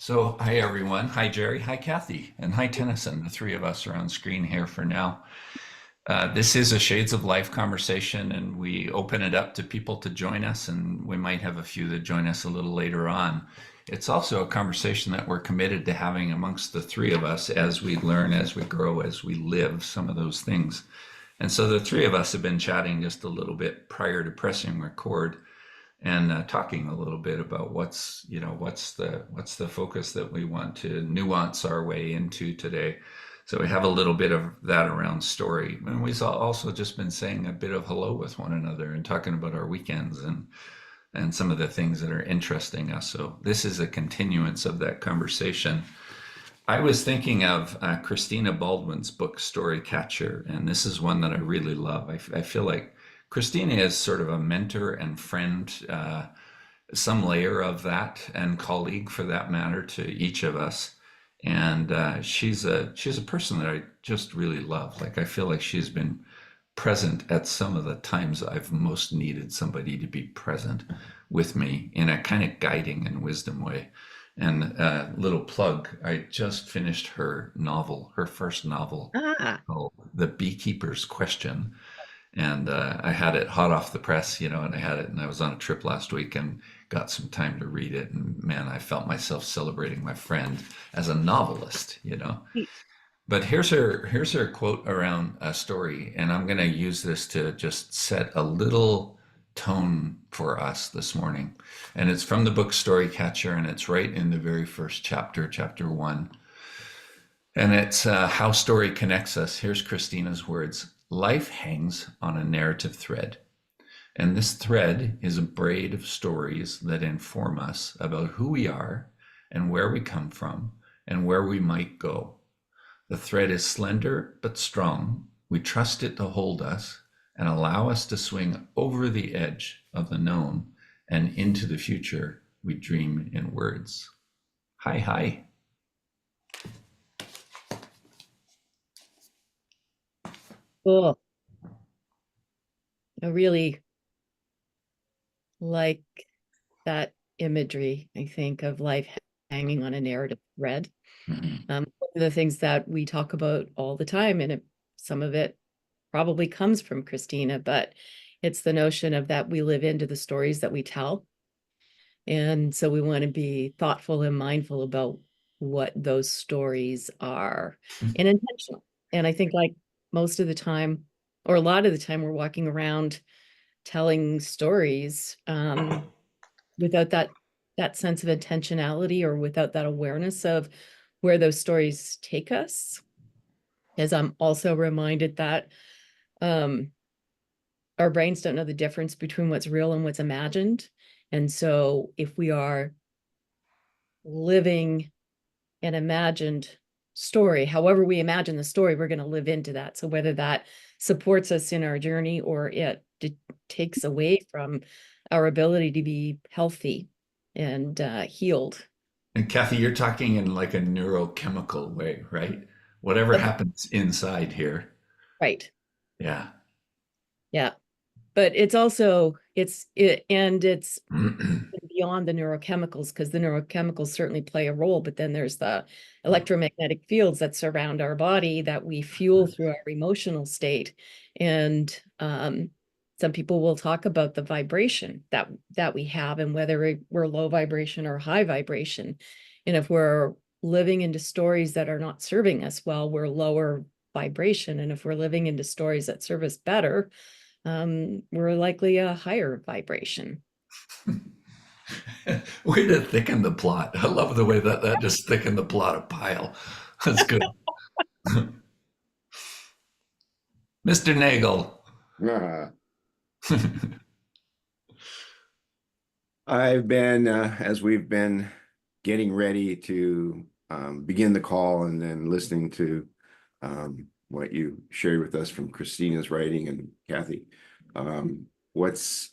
So, hi everyone. Hi Jerry. Hi Kathy. And hi Tennyson. The three of us are on screen here for now. This is a Shades of Life conversation, and we open it up to people to join us, and we might have a few that join us a little later on. It's also a conversation that we're committed to having amongst the three of us as we learn, as we grow, as we live some of those things. And so the three of us have been chatting just a little bit prior to pressing record and talking a little bit about what's the focus that we want to nuance our way into today. So we have a little bit of that around story, and we've also just been saying a bit of hello with one another and talking about our weekends and some of the things that are interesting us. So this is a continuance of that conversation. I was thinking of Christina Baldwin's book Story Catcher, and this is one that I really love. I feel like Christina is sort of a mentor and friend, some layer of that, and colleague for that matter to each of us. And she's a person that I just really love. Like I feel like she's been present at some of the times I've most needed somebody to be present with me in a kind of guiding and wisdom way. And little plug, I just finished her novel, her first novel Ah, called The Beekeeper's Question. And I had it hot off the press, and I had it, and I was on a trip last week and got some time to read it. And man, I felt myself celebrating my friend as a novelist. neat. But here's her quote around a story, and I'm going to use this to just set a little tone for us this morning. And it's from the book Story Catcher, and it's right in the very first chapter, chapter one. And it's how story connects us. Here's Christina's words. Life hangs on a narrative thread, and this thread is a braid of stories that inform us about who we are and where we come from and where we might go. The thread is slender but strong. We trust it to hold us and allow us to swing over the edge of the known and into the future we dream in words. Hi, hi. Cool. I really like that imagery, I think, of life hanging on a narrative thread. Mhm. One of the things that we talk about all the time, and some of it probably comes from Christina, but it's the notion of that we live into the stories that we tell. And so we want to be thoughtful and mindful about what those stories are and intentional. And I think like most of the time, or a lot of the time, we're walking around telling stories without that sense of intentionality or without that awareness of where those stories take us. As I'm also reminded that um, our brains don't know the difference between what's real and what's imagined. And so if we are living an imagined story, however we imagine the story, we're going to live into that. So whether that supports us in our journey or it takes away from our ability to be healthy and healed. And Kathy, you're talking in like a neurochemical way, right? Whatever That's happens inside here. right. Yeah. Yeah. But it's also it's beyond the neurochemicals, because the neurochemicals certainly play a role, but then there's the electromagnetic fields that surround our body that we fuel through our emotional state. And some people will talk about the vibration that we have and whether we're low vibration or high vibration. And if we're living into stories that are not serving us well, we're lower vibration. And if we're living into stories that serve us better, we're likely a higher vibration. Way to thicken the plot. I love the way that just thickened the plot a pile. That's good. Mr. Nagel. Uh, I've been, as we've been getting ready to begin the call and then listening to what you shared with us from Christina's writing and Kathy, what's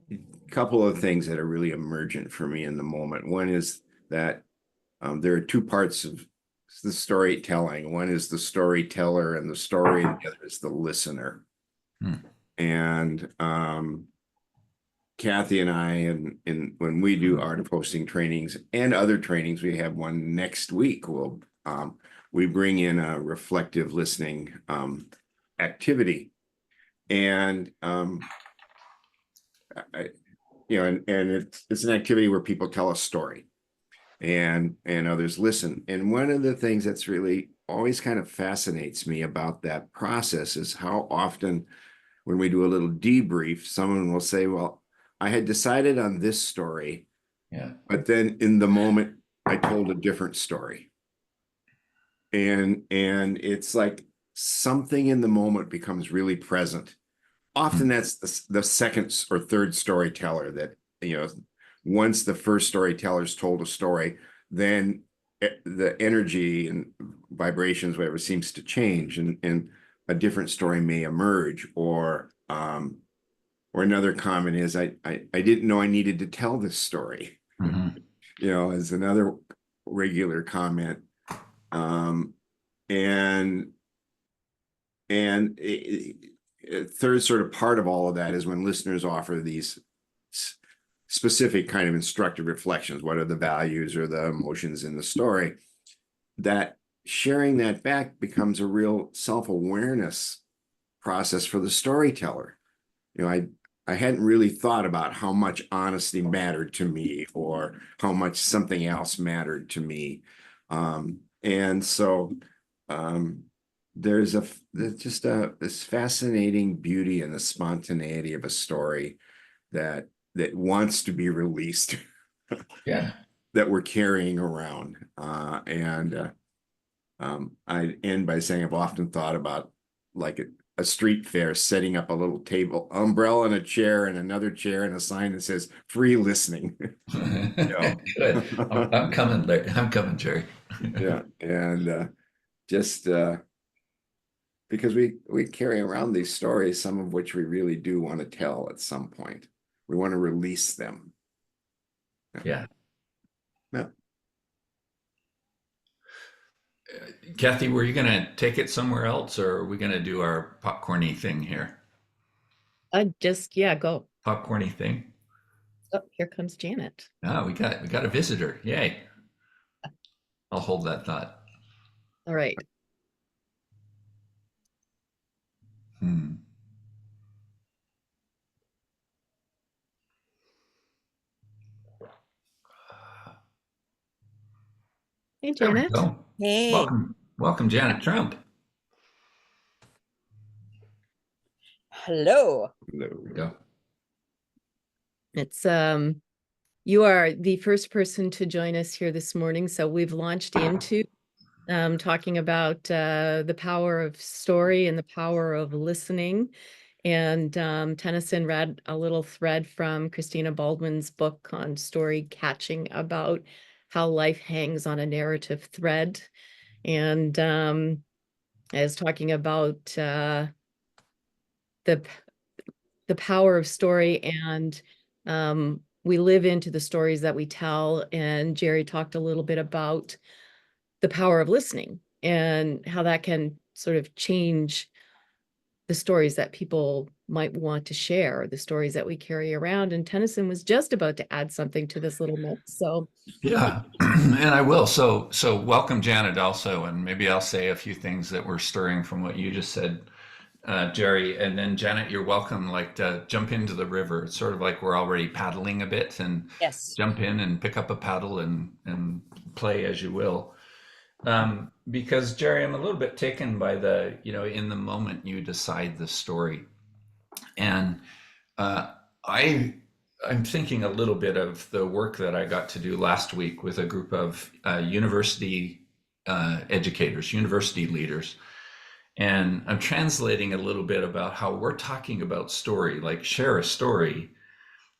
a couple of things that are really emergent for me in the moment. One is that there are two parts of the storytelling. One is the storyteller and the story, and the other is the listener. Hmm. And Kathy and I, and when we do art of hosting trainings and other trainings, we have one next week. We bring in a reflective listening activity, and it's an activity where people tell a story, and others listen. And one of the things that's really always kind of fascinates me about that process is how often, when we do a little debrief, someone will say, well, I had decided on this story, Yeah. but then in the moment I told a different story. And it's like something in the moment becomes really present. Often that's the second or third storyteller that, once the first storyteller's told a story, then the energy and vibrations, whatever, seems to change, and a different story may emerge. Or another comment is, I didn't know I needed to tell this story, as another regular comment. And a third sort of part of all of that is when listeners offer these specific kind of instructive reflections. What are the values or the emotions in the story? That sharing that back becomes a real self-awareness process for the storyteller. I hadn't really thought about how much honesty mattered to me, or how much something else mattered to me. And so there's just this fascinating beauty and the spontaneity of a story that wants to be released. Yeah. That we're carrying around. I end by saying I've often thought about, like, a street fair, setting up a little table, umbrella and a chair, and another chair, and a sign that says free listening. Good. I'm coming, Jerry. Yeah. And just because we carry around these stories, some of which we really do want to tell at some point. We want to release them. Yeah. Yeah. Kathy, were you going to take it somewhere else, or are we going to do our popcorny thing here? Go. Popcorny thing. Oh, here comes Janet. Oh, we got a visitor. Yay. I'll hold that thought. All right. Hey, There we Janet. go. Hey. Welcome, Janet Trump. Hello. There we go. It's you are the first person to join us here this morning. So we've launched into talking about the power of story and the power of listening. And Tennyson read a little thread from Christina Baldwin's book on story catching about how life hangs on a narrative thread. And I was talking about the power of story, and we live into the stories that we tell. And Jerry talked a little bit about the power of listening and how that can sort of change the stories that people might want to share, the stories that we carry around. And Tennyson was just about to add something to this little mix. So yeah, and I will. So welcome, Janet, also, and maybe I'll say a few things that were stirring from what you just said, Jerry. And then Janet, you're welcome, like, to jump into the river. It's sort of like we're already paddling a bit, and Yes. jump in and pick up a paddle and play as you will. Because Jerry, I'm a little bit taken by the, in the moment you decide the story. And I'm thinking a little bit of the work that I got to do last week with a group of university educators, university leaders. And I'm translating a little bit about how we're talking about story, like share a story,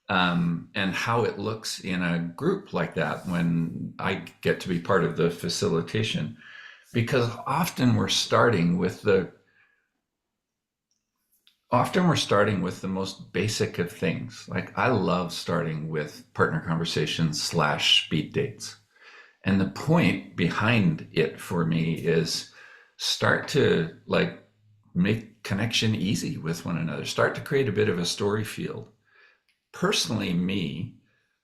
and how it looks in a group like that when I get to be part of the facilitation. Because often we're starting with the most basic of things. Like, I love starting with partner conversations / speed dates. And the point behind it for me is start to, like, make connection easy with one another. Start to create a bit of a story field. personally, me,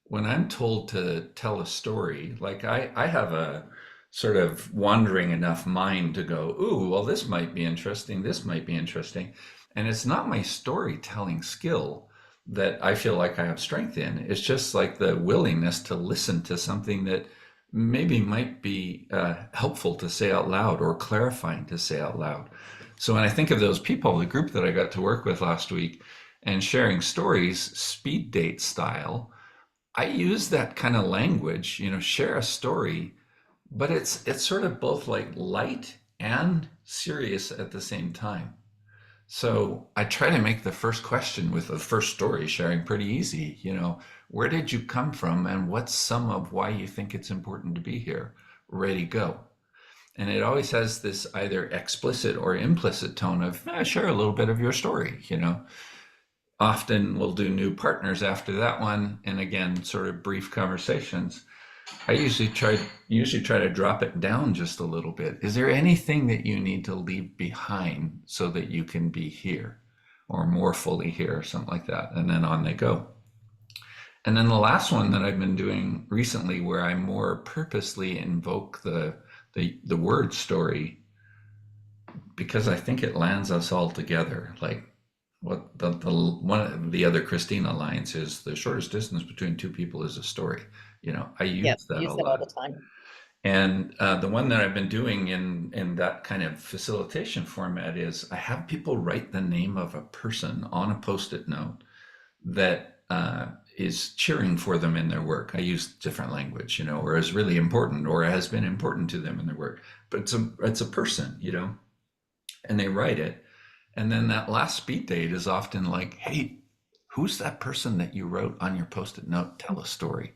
when I'm told to tell a story, like I have a sort of wandering enough mind to go, ooh, well, this might be interesting. This might be interesting. And it's not my storytelling skill that I feel like I have strength in. It's just like the willingness to listen to something that maybe might be helpful to say out loud or clarifying to say out loud. So when I think of those people, the group that I got to work with last week and sharing stories, speed date style, I use that kind of language, share a story, but it's sort of both like light and serious at the same time. So I try to make the first question with the first story sharing pretty easy. Where did you come from and what's some of why you think it's important to be here? Ready, go. And it always has this either explicit or implicit tone of share a little bit of your story. Often we'll do new partners after that one, and again, sort of brief conversations. I usually try to drop it down just a little bit. Is there anything that you need to leave behind so that you can be here or more fully here or something like that? And then on they go. And then the last one that I've been doing recently, where I more purposely invoke the word story, because I think it lands us all together. Like what the one of the other Christina lines is, the shortest distance between two people is a story. I Yep, use that a use it all lot. the time. And the one that I've been doing in that kind of facilitation format is I have people write the name of a person on a post-it note that is cheering for them in their work. I use different language, or is really important or has been important to them in their work. But it's a person, and they write it. And then that last speed date is often like, hey, who's that person that you wrote on your post-it note? Tell a story.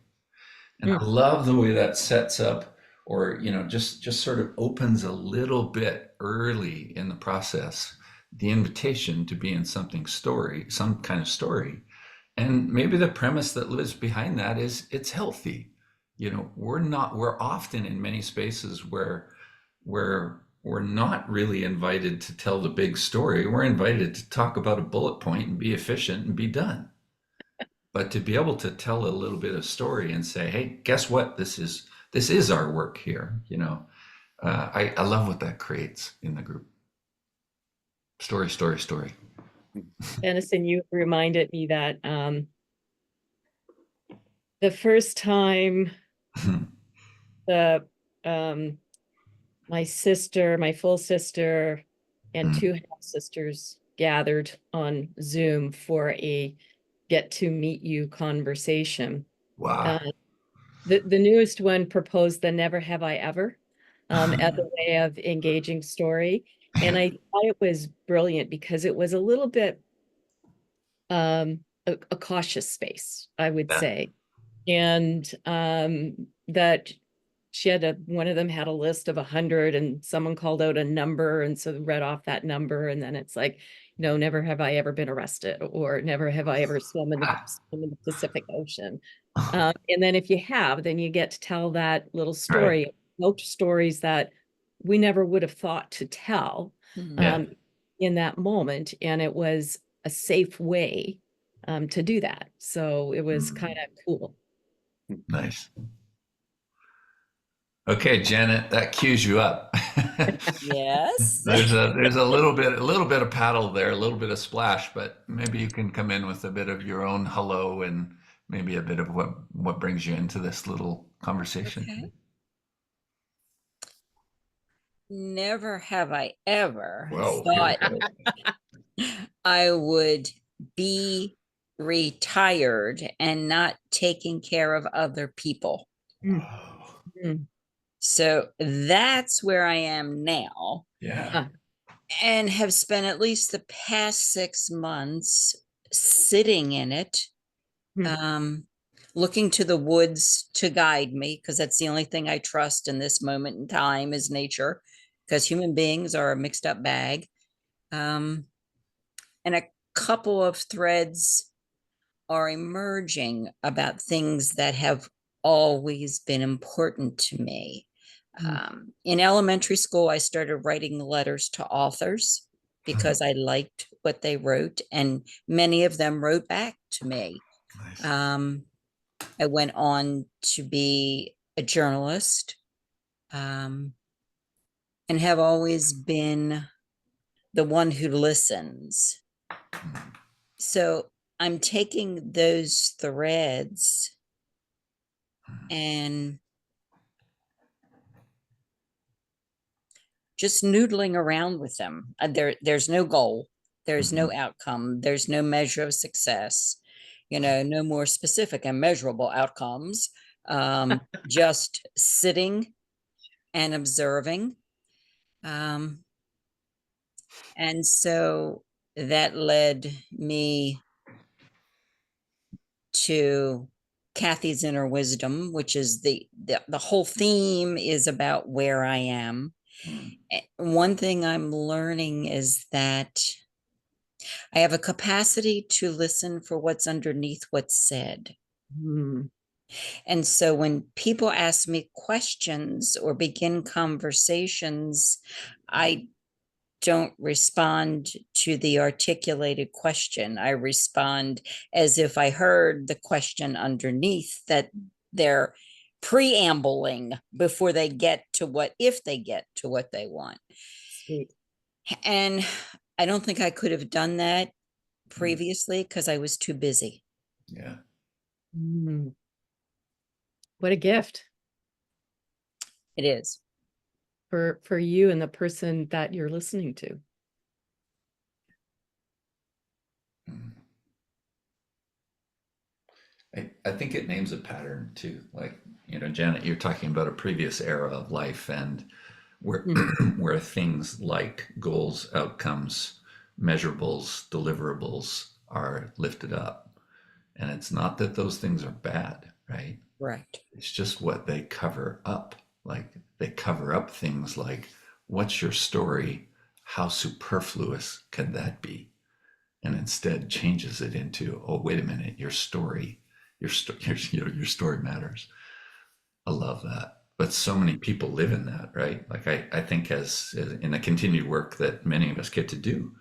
And I Mm. love the way that sets up, or just sort of opens a little bit early in the process, the invitation to be in some kind of story. And maybe the premise that lives behind that is it's healthy. We're often in many spaces where we're not really invited to tell the big story. We're invited to talk about a bullet point and be efficient and be done. But to be able to tell a little bit of story and say, hey, guess what? This is our work here. I love what that creates in the group. Story, story, story. Tennyson, you reminded me that the first time the my full sister and two half sisters gathered on Zoom for a get to meet you conversation. Wow. The newest one proposed the never have I ever as a way of engaging story. And I thought it was brilliant because it was a little bit a cautious space, I would Yeah. say. And that one of them had a list of 100 and someone called out a number. And so read off that number. And then it's like, never have I ever been arrested, or never have I ever swum in the Pacific Ocean. And then if you have, then you get to tell that little Right. story, stories that we never would have thought to tell Yeah. in that moment. And it was a safe way to do that. So it was kind of cool. Nice. Okay, Janet, that cues you up. Yes. There's a little bit of paddle there, a little bit of splash, but maybe you can come in with a bit of your own hello and maybe a bit of what brings you into this little conversation. Okay. Never have I ever Whoa, thought here we go. I would be retired and not taking care of other people. Wow. Mm. So that's where I am now, Yeah. and have spent at least the past 6 months sitting in it, looking to the woods to guide me, because that's the only thing I trust in this moment in time is nature, because human beings are a mixed up bag. And a couple of threads are emerging about things that have always been important to me. In elementary school, I started writing letters to authors because I liked what they wrote, and many of them wrote back to me. Nice. I went on to be a journalist, and have always been the one who listens. So I'm taking those threads and just noodling around with them. There's no goal, there's no outcome, there's no measure of success, no more specific and measurable outcomes. Just sitting and observing. And so that led me to Kathy's Inner Wisdom, which is the whole theme is about where I am. One thing I'm learning is that I have a capacity to listen for what's underneath what's said. Mm. And so when people ask me questions or begin conversations, I don't respond to the articulated question. I respond as if I heard the question underneath that they're preambling before they get to if they get to what they want. Sweet. And I don't think I could have done that previously because I was too busy. Yeah. Mm. What a gift It is. for you and the person that you're listening to. I think it names a pattern too. Like, Janet, you're talking about a previous era of life and where where things like goals, outcomes, measurables, deliverables are lifted up. And it's not that those things are bad, right? Right. It's just what they cover up. Like they cover up things like, what's your story? How superfluous can that be? And instead changes it into, oh, wait a minute, your story matters. I love that. But so many people live in that, right? Like I think as in the continued work that many of us get to do,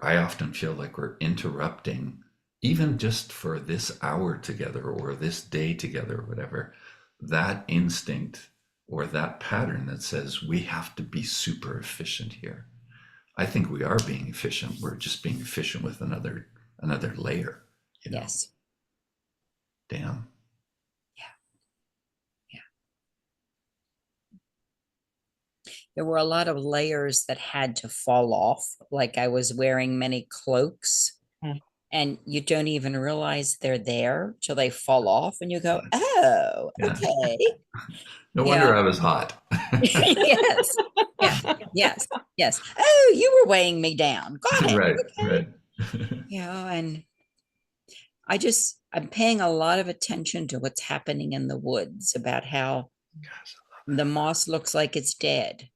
I often feel like we're interrupting, even just for this hour together or this day together or whatever, that instinct or that pattern that says we have to be super efficient here. I think we are being efficient. We're just being efficient with another layer. Yes. Damn. There were a lot of layers that had to fall off, like I was wearing many cloaks. And you don't even realize they're there till they fall off and you go, oh, okay. No wonder I was hot. Yes. Yes. Yes. Oh, you were weighing me down. Got it. Right. Okay. And I'm paying a lot of attention to what's happening in the woods, about how the moss looks like it's dead.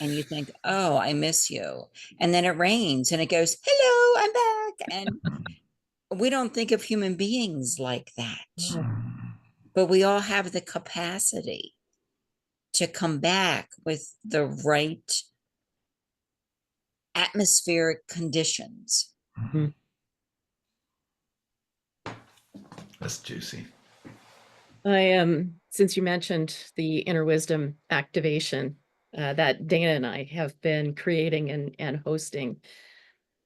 And you think, oh, I miss you. And then it rains and it goes, hello, I'm back. And we don't think of human beings like that. But we all have the capacity to come back with the right atmospheric conditions. That's juicy. Since you mentioned the inner wisdom activation that Dana and I have been creating and hosting,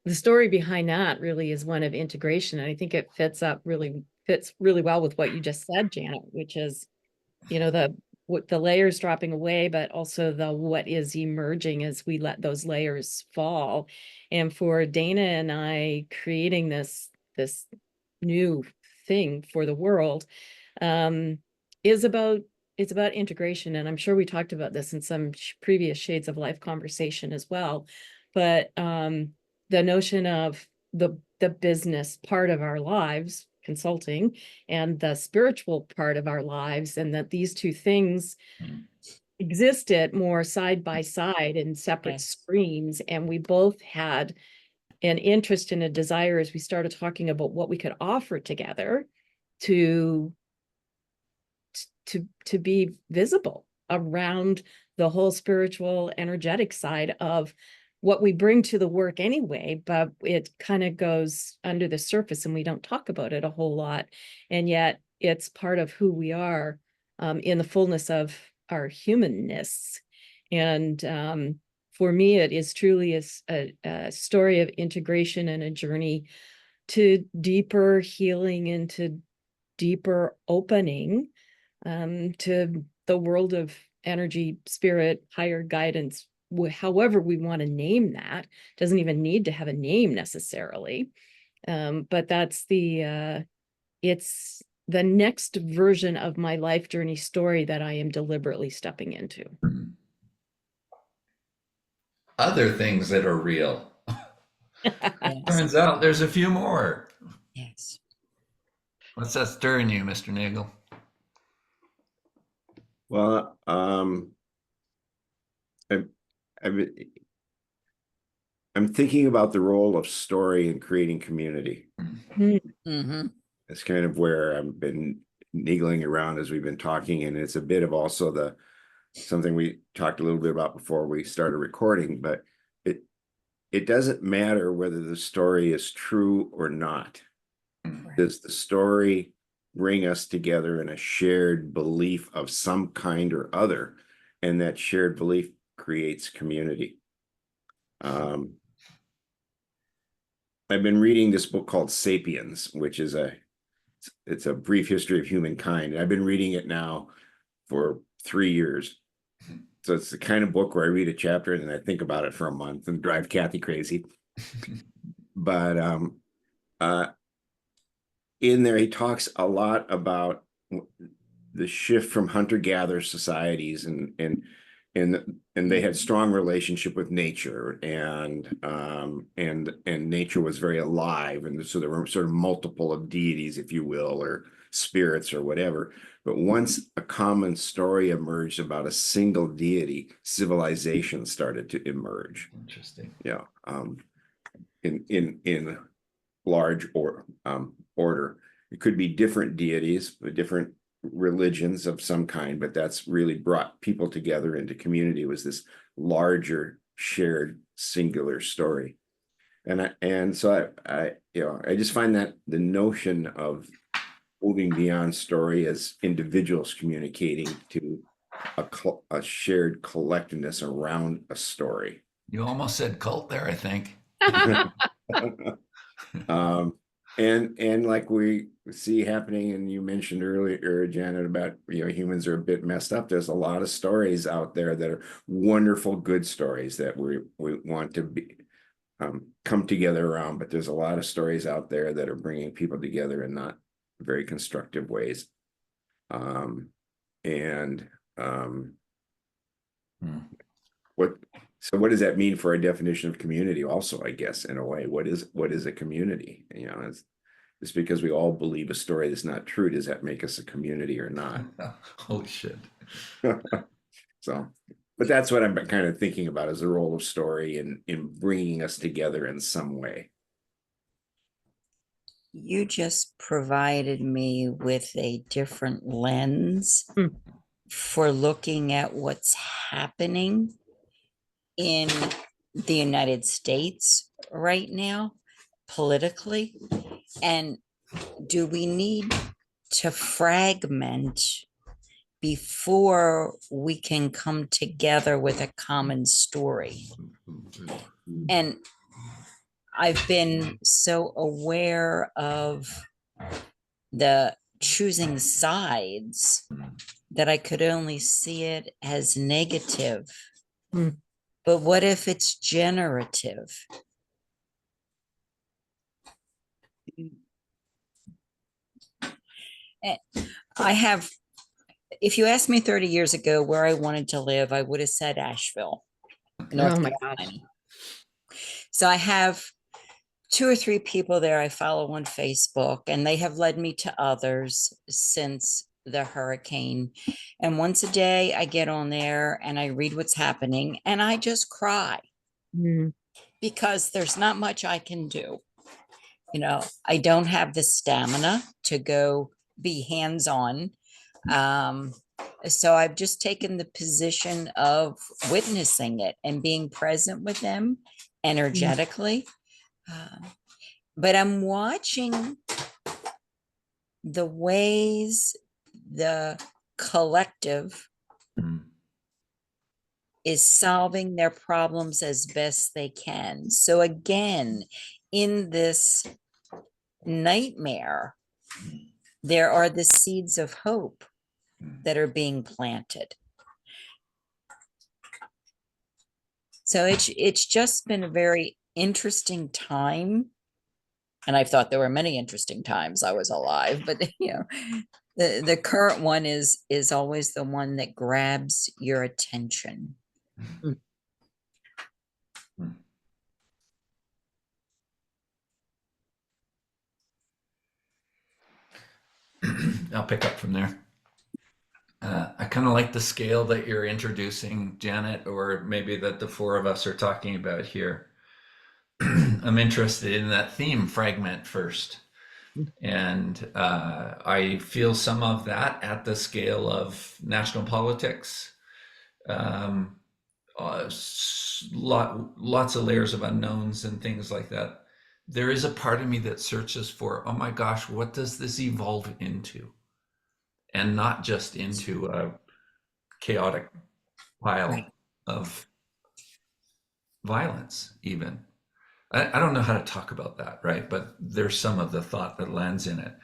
the story behind that really is one of integration. And I think it fits really well with what you just said, Janet, which is, the layers dropping away, but also the what is emerging as we let those layers fall. And for Dana and I creating this new thing for the world is about integration. And I'm sure we talked about this in some previous Shades of Life conversation as well. But the notion of the business part of our lives, consulting, and the spiritual part of our lives, and that these two things existed more side by side in separate streams. And we both had an interest and a desire, as we started talking about what we could offer together, to be visible around the whole spiritual energetic side of what we bring to the work anyway, but it kind of goes under the surface and we don't talk about it a whole lot. And yet it's part of who we are in the fullness of our humanness. And for me, it is truly a story of integration and a journey to deeper healing and to deeper opening to the world of energy, spirit, higher guidance, however we want to name that. Doesn't even need to have a name necessarily. But that's it's the next version of my life journey story that I am deliberately stepping into. Other things that are real. Yes. Turns out there's a few more. Yes. What's that stirring you, Mr. Nagel? Well, I'm thinking about the role of story in creating community. Mm-hmm. It's kind of where I've been niggling around as we've been talking, and it's a bit of also something we talked a little bit about before we started recording, but it doesn't matter whether the story is true or not. Does the story bring us together in a shared belief of some kind or other? And that shared belief creates community. I've been reading this book called Sapiens, which is it's a brief history of humankind. I've been reading it now for 3 years. So it's the kind of book where I read a chapter and then I think about it for a month and drive Kathy crazy. But in there, he talks a lot about the shift from hunter-gatherer societies, and they had strong relationship with nature, and nature was very alive, and so there were sort of multiple of deities, if you will, or spirits or whatever. But once a common story emerged about a single deity, civilization started to emerge. Interesting. Yeah, in large order. It could be different deities, different religions of some kind, but that's really brought people together into community. It was this larger, shared, singular story. And so I just find that the notion of moving beyond story as individuals communicating to a shared collectiveness around a story. You almost said cult there, I think. And like we see happening, and you mentioned earlier, Janet, about humans are a bit messed up. There's a lot of stories out there that are wonderful, good stories that we want to be come together around. But there's a lot of stories out there that are bringing people together in not very constructive ways. What does that mean for our definition of community? Also, I guess in a way, what is a community? It's just because we all believe a story that's not true, does that make us a community or not? Holy shit. So, but that's what I'm kind of thinking about, is the role of story in bringing us together in some way. You just provided me with a different lens for looking at what's happening in the United States right now, politically. And do we need to fragment before we can come together with a common story? And I've been so aware of the choosing sides that I could only see it as negative. But what if it's generative? I have, if you asked me 30 years ago where I wanted to live, I would have said Asheville, North Carolina. So I have 2 or 3 people there I follow on Facebook, and they have led me to others since the hurricane. And once a day I get on there and I read what's happening, and I just cry because there's not much I can do. I don't have the stamina to go be hands-on. So I've just taken the position of witnessing it and being present with them energetically. But I'm watching the ways the collective Mm. is solving their problems as best they can. So again, in this nightmare, there are the seeds of hope that are being planted. So it's just been a very interesting time. And I thought there were many interesting times I was alive, but the current one is always the one that grabs your attention. Mm. I'll pick up from there. I kind of like the scale that you're introducing, Janet, or maybe that the four of us are talking about here. I'm interested in that theme, fragment first. And I feel some of that at the scale of national politics. Um, lots of layers of unknowns and things like that. There is a part of me that searches for, oh my gosh, what does this evolve into? And not just into a chaotic pile Right. of violence, even. I don't know how to talk about that, right? But there's some of the thought that lands in it.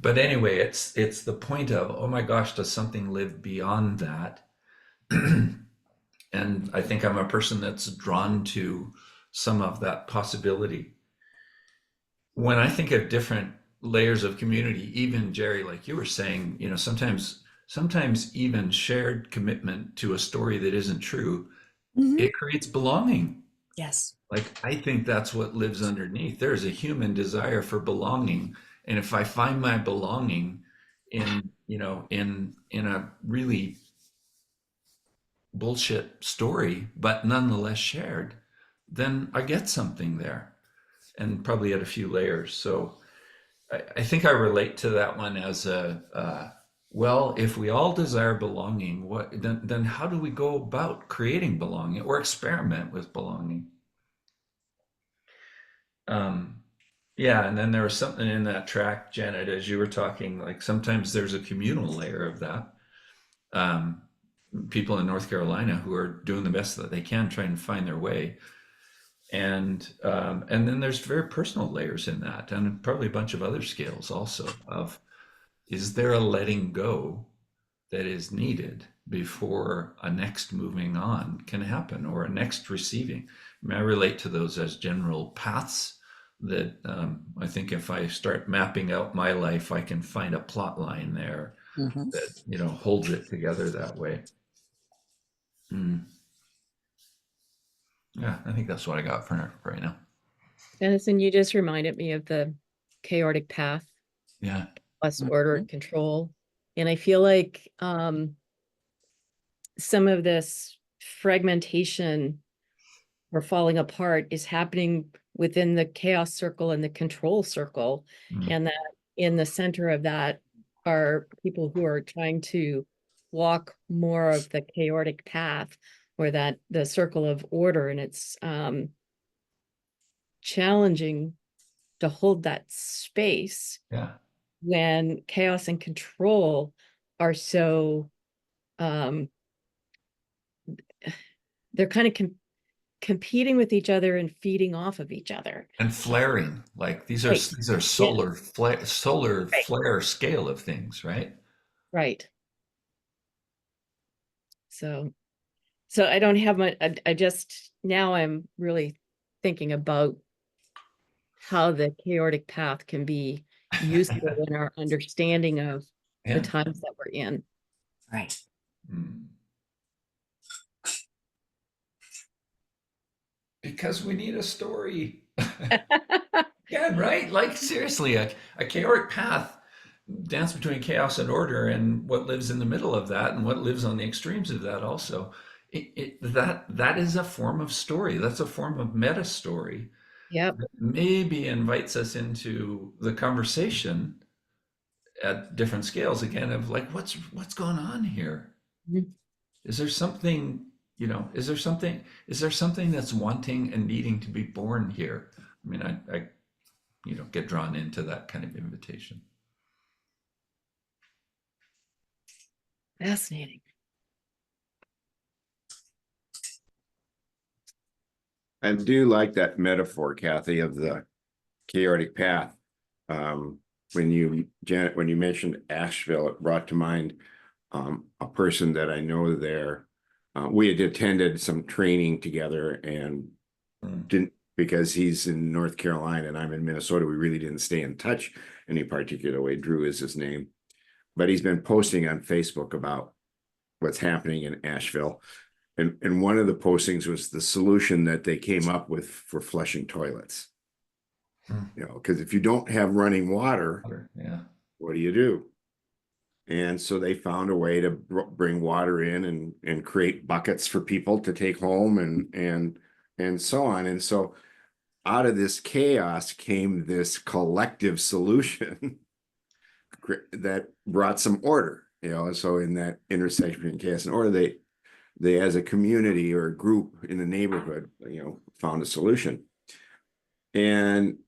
But anyway, it's the point of, oh my gosh, does something live beyond that? And I think I'm a person that's drawn to some of that possibility. When I think of different layers of community, even Jerry, like you were saying, sometimes even shared commitment to a story that isn't true, Mhm. it creates belonging. Yes. Like, I think that's what lives underneath. There's a human desire for belonging. And if I find my belonging in a really bullshit story, but nonetheless shared, then I get something there, and probably at a few layers. So I think I relate to that one as well, if we all desire belonging, then how do we go about creating belonging or experiment with belonging? Um, yeah, and then there was something in that track, Janet, as you were talking, like sometimes there's a communal layer of that. Um, People in North Carolina who are doing the best that they can, trying to find their way. And then there's very personal layers in that, and probably a bunch of other scales also of, is there a letting go that is needed before a next moving on can happen, or a next receiving? I mean, I relate to those as general paths that I think if I start mapping out my life, I can find a plot line there Mhm. that holds it together that way. Mm. Yeah, I think that's what I got for right now. Tennyson, you just reminded me of the chaotic path Yeah. plus order and control. And I feel like some of this fragmentation or falling apart is happening within the chaos circle and the control circle. Mm. And that in the center of that are people who are trying to walk more of the chaotic path, or that the circle of order. And it's challenging to hold that space Yeah. when chaos and control are so they're kind of competing with each other and feeding off of each other. And flaring, like these are Right. these are Yeah. solar Right. flare scale of things, right? Right. So I don't have my, I just, now I'm really thinking about how the chaotic path can be useful in our understanding of the Yeah. times that we're in. Right. Mm. Because we need a story. Yeah, right? Like seriously, a chaotic path, dance between chaos and order, and what lives in the middle of that, and what lives on the extremes of that also. That is a form of story. That's a form of meta story Yep. that maybe invites us into the conversation at different scales again of like, what's going on here? Mhm. Is there something, is there something that's wanting and needing to be born here? I mean, I get drawn into that kind of invitation. Fascinating. I do like that metaphor, Kathy, of the chaotic path. Janet, when you mentioned Asheville, it brought to mind a person that I know there. We had attended some training together and didn't, because he's in North Carolina and I'm in Minnesota, we really didn't stay in touch any particular way. Drew is his name, but he's been posting on Facebook about what's happening in Asheville. And one of the postings was the solution that they came up with for flushing toilets. Because if you don't have running water, Yeah. what do? And so they found a way to bring water in and create buckets for people to take home and so on. And so out of this chaos came this collective solution that brought some order. So in that intersection between chaos and order, they as a community or a group in the neighborhood, found a solution. And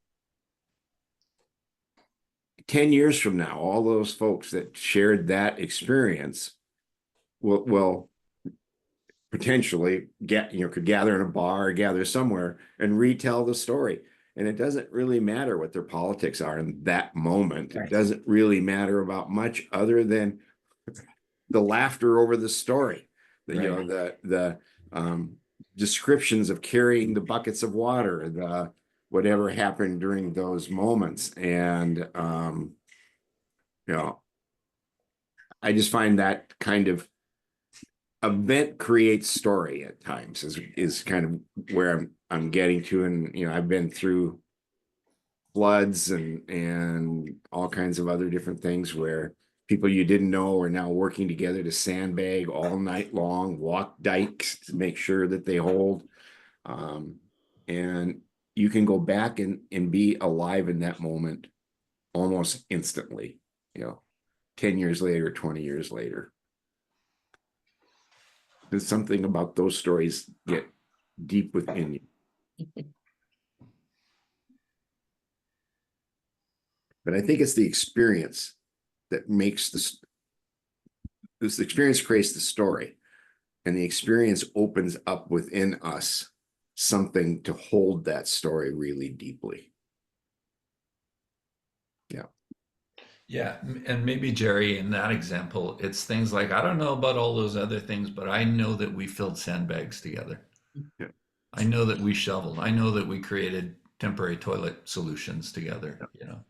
10 years from now, all those folks that shared that experience will potentially could gather in a bar or gather somewhere and retell the story. And it doesn't really matter what their politics are in that moment. Right. It doesn't really matter about much other than the laughter over the story. The descriptions of carrying the buckets of water, the whatever happened during those moments. And I just find that kind of event creates story at times is kind of where I'm getting to. And I've been through floods and all kinds of other different things where people you didn't know are now working together to sandbag all night long, walk dikes to make sure that they hold. And you can go back and be alive in that moment almost instantly, 10 years later, 20 years later. There's something about those stories get deep within you. But I think it's the experience that makes this experience creates the story, and the experience opens up within us something to hold that story really deeply. Yeah, and maybe Jerry, in that example, it's things like, I don't know about all those other things, but I know that we filled sandbags together. Yeah. I know that we shoveled. I know that we created temporary toilet solutions together. Yeah.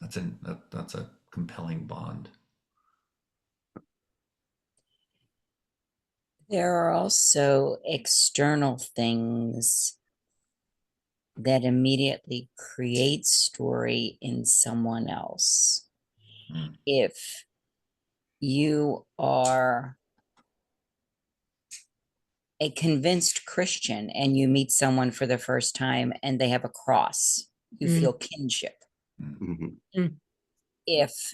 That's a compelling bond. There are also external things that immediately create story in someone else. Mm. If you are a convinced Christian and you meet someone for the first time and they have a cross, you feel kinship. Mm-hmm. If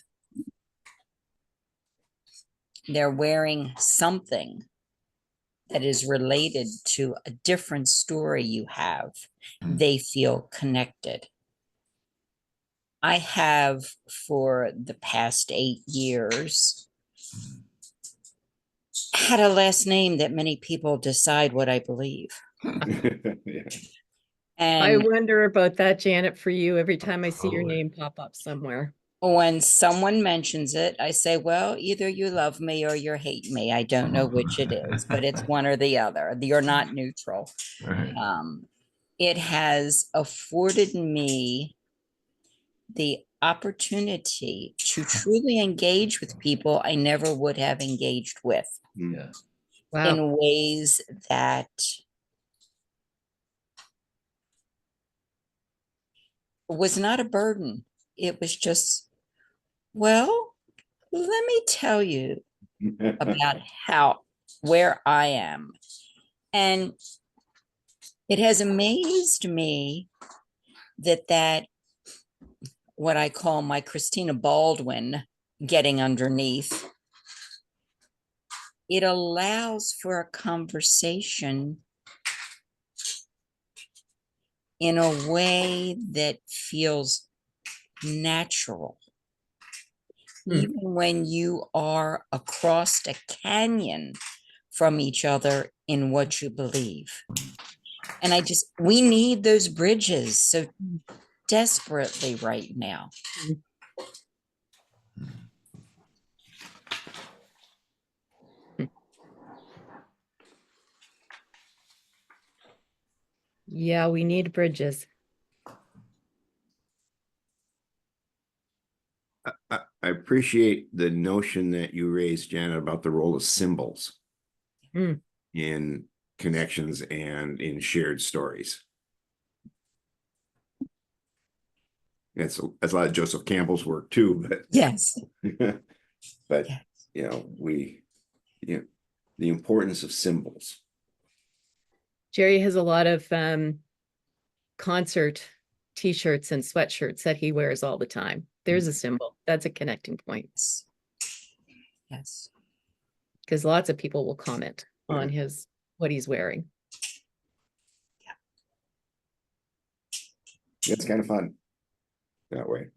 they're wearing something that is related to a different story you have, they feel connected. I have, for the past 8 years, had a last name that many people decide what I believe. Yeah. I And wonder about that, Janet, for you every time I see your name pop up somewhere. when someone mentions it, I say, well, either you love me or you hate me. I don't know which it is, but it's one or the other. You're not neutral. Right. It has afforded me the opportunity to truly engage with people I never would have engaged with Yeah. Wow. in ways that was not a burden. It was just, well, let me tell you about where I am. And it has amazed me that what I call my Christina Baldwin getting underneath, it allows for a conversation in a way that feels natural. Even when you are across a canyon from each other in what you believe. And we need those bridges so desperately right now. Yeah, we need bridges. I appreciate the notion that you raised, Janet, about the role of symbols in connections and in shared stories. That's a lot of Joseph Campbell's work too, but Yes. but Yes. The importance of symbols. Jerry has a lot of concert t-shirts and sweatshirts that he wears all the time. There's a symbol. That's a connecting point. Yes. Because lots of people will comment on what he's wearing. It's kind of fun that way.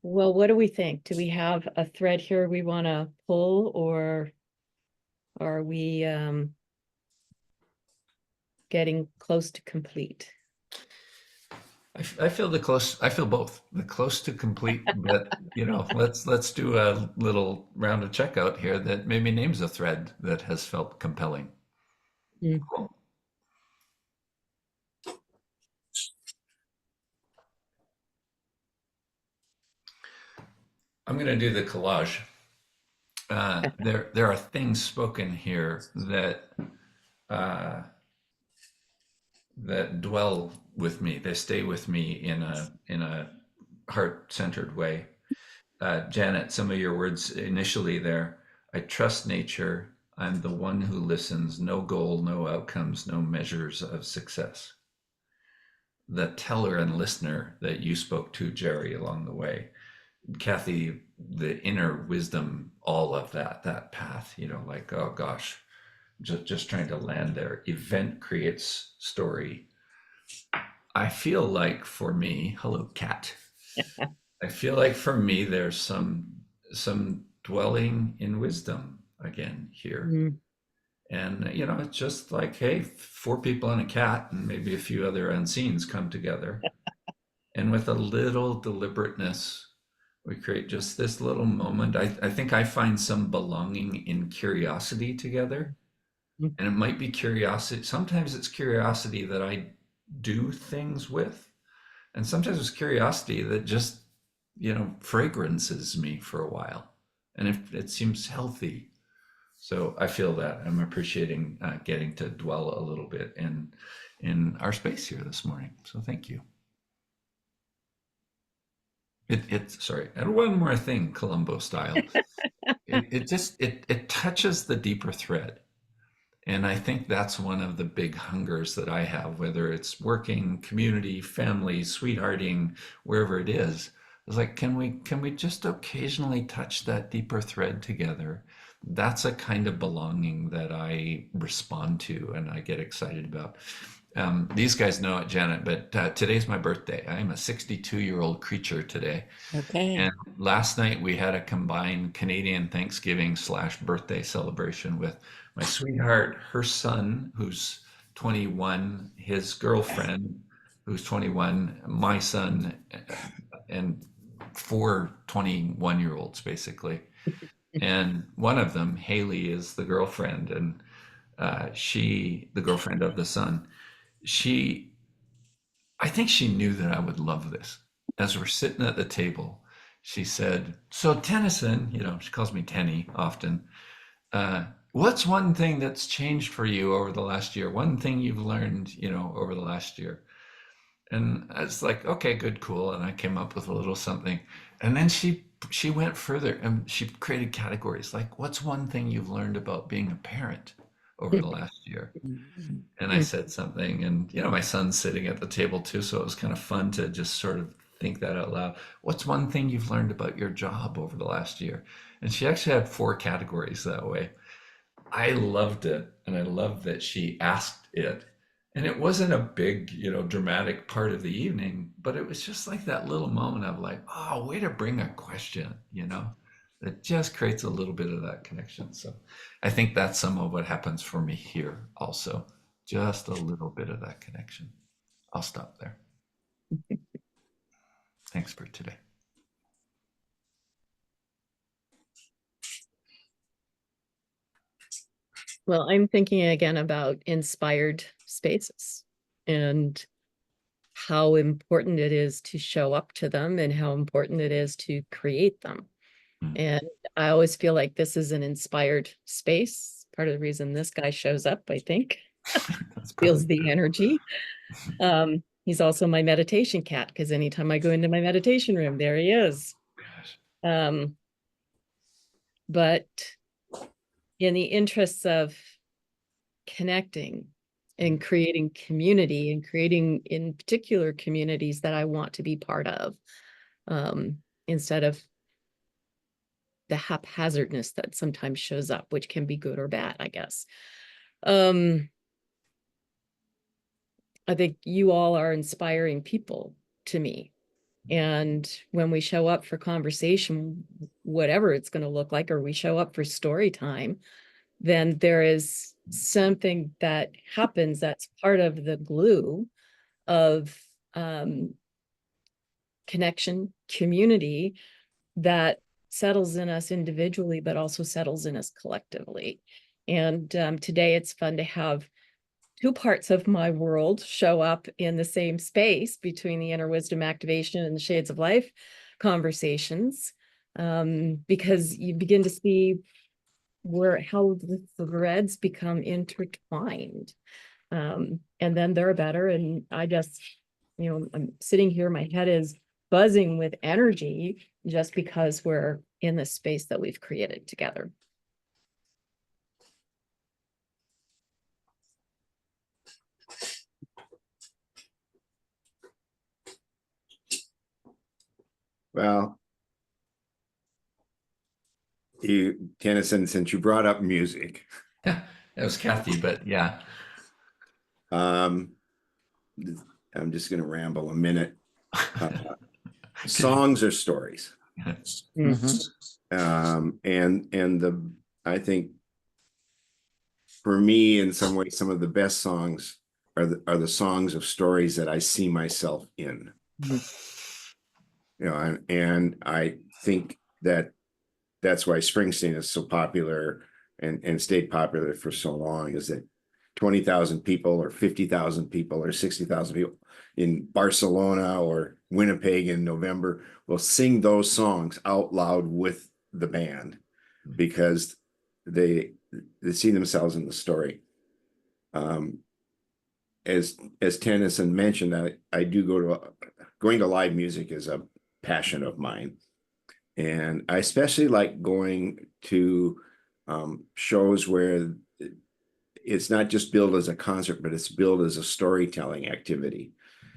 Well, what do we think? Do we have a thread here we want to pull, or are we getting close to complete? I feel I feel both the close to complete, but let's do a little round of checkout here that maybe names a thread that has felt compelling. Cool. I'm going to do the collage. There are things spoken here that dwell with me. They stay with me in a heart-centered way. Janet, some of your words initially there. I trust nature. I'm the one who listens. No goal, no outcomes, no measures of success. The teller and listener that you spoke to, Jerry, along the way. Kathy, the inner wisdom, all of that path, like, oh gosh, just trying to land there. Event creates story. I feel like for me, hello, cat. I feel like for me, there's some dwelling in wisdom again here. And, it's just like, hey, 4 people and a cat and maybe a few other unseens come together. And with a little deliberateness, we create just this little moment. I think I find some belonging in curiosity together. And it might be curiosity. Sometimes it's curiosity that I do things with. And sometimes it's curiosity that just, fragrances me for a while. And it seems healthy. So I feel that I'm appreciating getting to dwell a little bit in our space here this morning. So thank you. Sorry, and one more thing, Columbo style. it touches the deeper thread. And I think that's one of the big hungers that I have, whether it's working, community, family, sweethearting, wherever it is. It's like, can we just occasionally touch that deeper thread together? That's a kind of belonging that I respond to and I get excited about. These guys know it, Janet, but today's my birthday. I'm a 62-year-old creature today. Okay. And last night we had a combined Canadian Thanksgiving / birthday celebration with my sweetheart, her son, who's 21, his girlfriend, who's 21, my son, and 4 21-year-olds basically. And one of them, Haley, is the girlfriend, and the girlfriend of the son. I think she knew that I would love this. As we're sitting at the table, she said, so Tenneson, she calls me Tenny often. What's one thing that's changed for you over the last year? One thing you've learned, over the last year? And I was like, okay, good, cool. And I came up with a little something. And then she went further and she created categories like, what's one thing you've learned about being a parent? over the last year. And I said something, and my son's sitting at the table too, so it was kind of fun to just sort of think that out loud. What's one thing you've learned about your job over the last year? And she actually had 4 categories that way. I loved it, and I loved that she asked it. And it wasn't a big, dramatic part of the evening, but it was just like that little moment of like, oh, way to bring a question. It just creates a little bit of that connection. So I think that's some of what happens for me here also. Just a little bit of that connection. I'll stop there. Thanks for today. Well, I'm thinking again about inspired spaces and how important it is to show up to them and how important it is to create them. And I always feel like this is an inspired space. Part of the reason this guy shows up, I think, feels the energy. He's also my meditation cat, because anytime I go into my meditation room, there he is. But in the interests of connecting and creating community and creating in particular communities that I want to be part of, instead of the haphazardness that sometimes shows up, which can be good or bad, I guess. I think you all are inspiring people to me. And when we show up for conversation, whatever it's going to look like, or we show up for story time, then there is something that happens that's part of the glue of connection, community, that settles in us individually, but also settles in us collectively. And today it's fun to have 2 parts of my world show up in the same space between the inner wisdom activation and the shades of life conversations, because you begin to see how the threads become intertwined. And then they're better. And I just, I'm sitting here, my head is buzzing with energy just because we're in the space that we've created together. Well, Tennyson, since you brought up music, Yeah, that was Kathy, but yeah. I'm just going to ramble a minute. Songs are stories. I think for me, in some ways, some of the best songs are the songs of stories that I see myself in. And I think that's why Springsteen is so popular and stayed popular for so long, is that 20,000 people or 50,000 people or 60,000 people in Barcelona or Winnipeg in November will sing those songs out loud with the band because they see themselves in the story. As Tennyson mentioned, I do going to live music is a passion of mine. And I especially like going to shows where it's not just billed as a concert, but it's billed as a storytelling activity.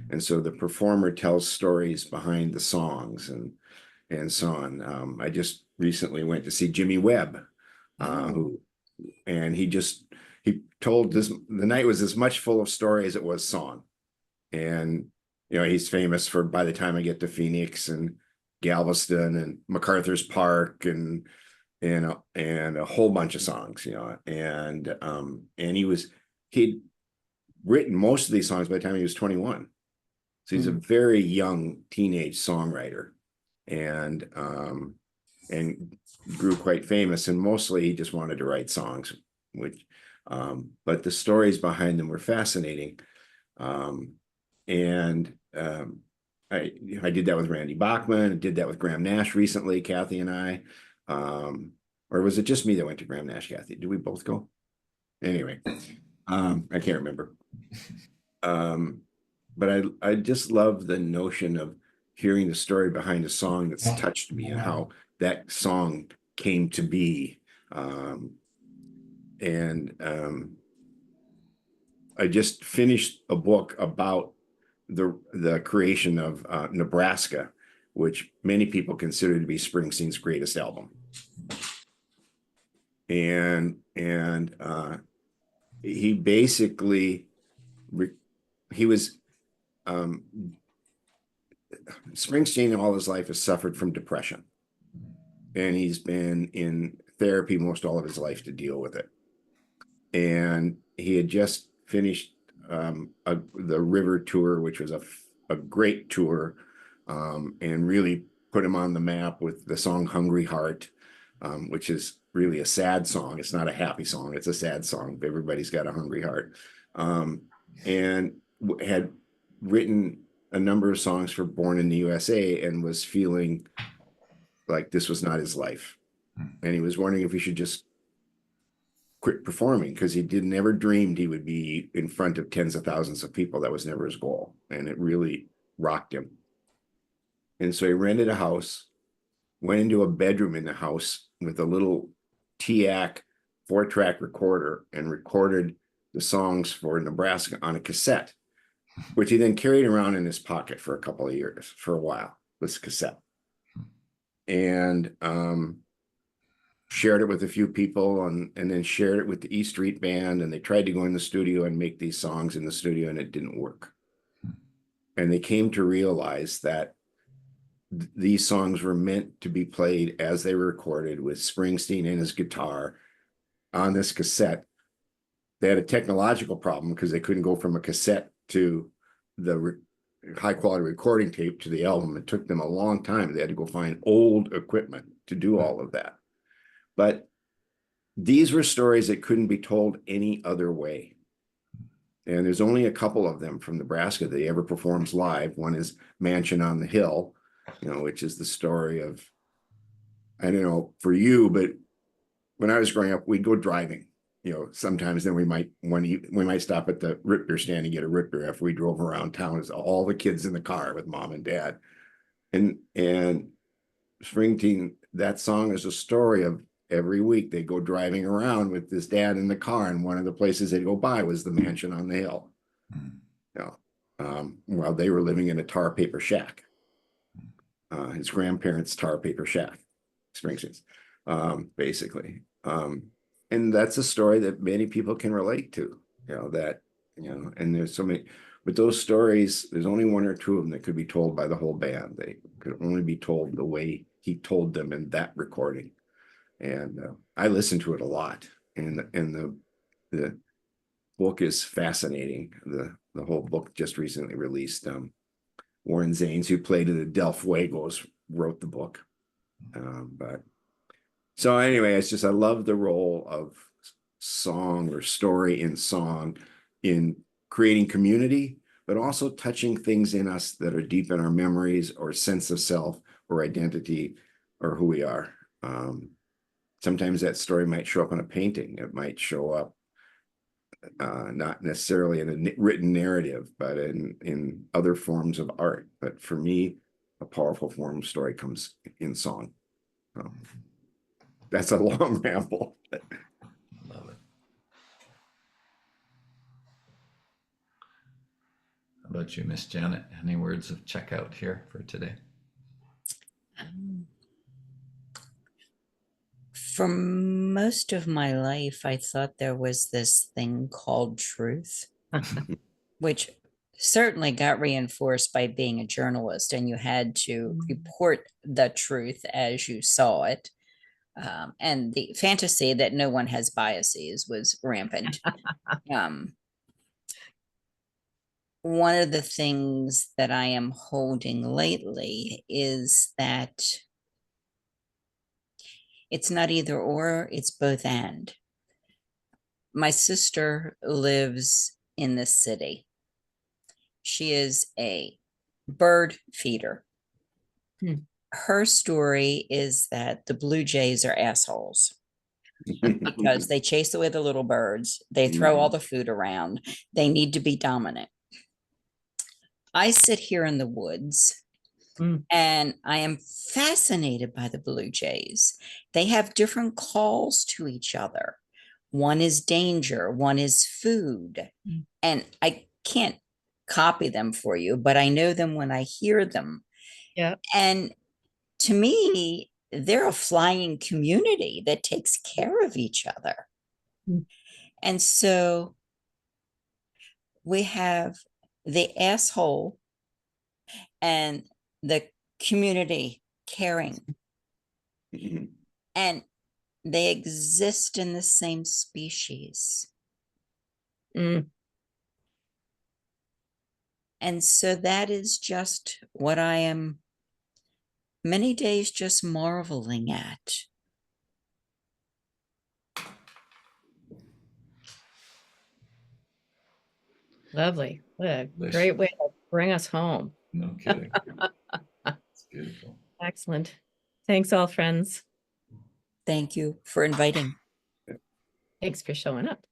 And so the performer tells stories behind the songs and so on. I just recently went to see Jimmy Webb, he told the night was as much full of story as it was song. And, he's famous for By the Time I Get to Phoenix and Galveston and MacArthur's Park and a whole bunch of songs, and he'd written most of these songs by the time he was 21. So he's a very young teenage songwriter and grew quite famous, and mostly he just wanted to write songs, but the stories behind them were fascinating. I did that with Randy Bachman. I did that with Graham Nash recently, Kathy and I. Or was it just me that went to Graham Nash, Kathy? Did we both go? Anyway, I can't remember. But I just love the notion of hearing the story behind a song that's touched me and how that song came to be. I just finished a book about the creation of Nebraska, which many people consider to be Springsteen's greatest album. And he basically he was Springsteen all his life has suffered from depression, and he's been in therapy most all of his life to deal with it. And he had just finished the River tour, which was a great tour, and really put him on the map with the song Hungry Heart, which is really a sad song. It's not a happy song. It's a sad song. Everybody's got a hungry heart. And had written a number of songs for Born in the USA, and was feeling like this was not his life. And he was wondering if he should just quit performing, because he never dreamed he would be in front of tens of thousands of people. That was never his goal. And it really rocked him. And so he rented a house, went into a bedroom in the house with a little TIAC 4-track recorder, and recorded the songs for Nebraska on a cassette, which he then carried around in his pocket for a couple of years, for a while, this cassette. And shared it with a few people, and then shared it with the E Street Band, and they tried to go in the studio and make these songs in the studio, and it didn't work. And they came to realize that these songs were meant to be played as they were recorded, with Springsteen and his guitar on this cassette. They had a technological problem because they couldn't go from a cassette to the high quality recording tape to the album. It took them a long time. They had to go find old equipment to do all of that. But these were stories that couldn't be told any other way. And there's only a couple of them from Nebraska that he ever performs live. One is Mansion on the Hill, which is the story of, I don't know for you, but when I was growing up, we'd go driving. Sometimes then we might stop at the root beer stand and get a root beer after we drove around town. It's all the kids in the car with mom and dad. And Springsteen, that song is a story of every week they go driving around with this dad in the car, and one of the places they'd go by was the Mansion on the Hill. While they were living in a tar paper shack. His grandparents' tar paper shack, Springsteen's, basically. And that's a story that many people can relate to, and there's so many, but those stories, there's only one or two of them that could be told by the whole band. They could only be told the way he told them in that recording. And I listened to it a lot, and the book is fascinating. The whole book just recently released. Warren Zanes, who played in the Del Fuegos, wrote the book. But so anyway, it's just, I love the role of song or story in song in creating community, but also touching things in us that are deep in our memories or sense of self or identity or who we are. Sometimes that story might show up in a painting. It might show up not necessarily in a written narrative, but in other forms of art. But for me, a powerful form of story comes in song. So that's a long ramble. Love it. How about you, Miss Janet? Any words of checkout here for today? For most of my life, I thought there was this thing called truth, which certainly got reinforced by being a journalist, and you had to report the truth as you saw it. And the fantasy that no one has biases was rampant. One of the things that I am holding lately is that it's not either or, it's both and. My sister lives in the city. She is a bird feeder. Her story is that the Blue Jays are assholes because they chase away the little birds. They throw all the food around. They need to be dominant. I sit here in the woods and I am fascinated by the Blue Jays. They have different calls to each other. one is danger, one is food. Mm. And I can't copy them for you, but I know them when I hear them. Yeah. And to me, they're a flying community that takes care of each other. Mm. And so we have the asshole and the community caring, Mhm. and they exist in the same species. Mm. And so that is just what I am many days just marveling at. Lovely. What a Delicious. great way to bring us home. No kidding. It's beautiful. Excellent. Thanks, all friends. Thank you for inviting. Thanks for showing up.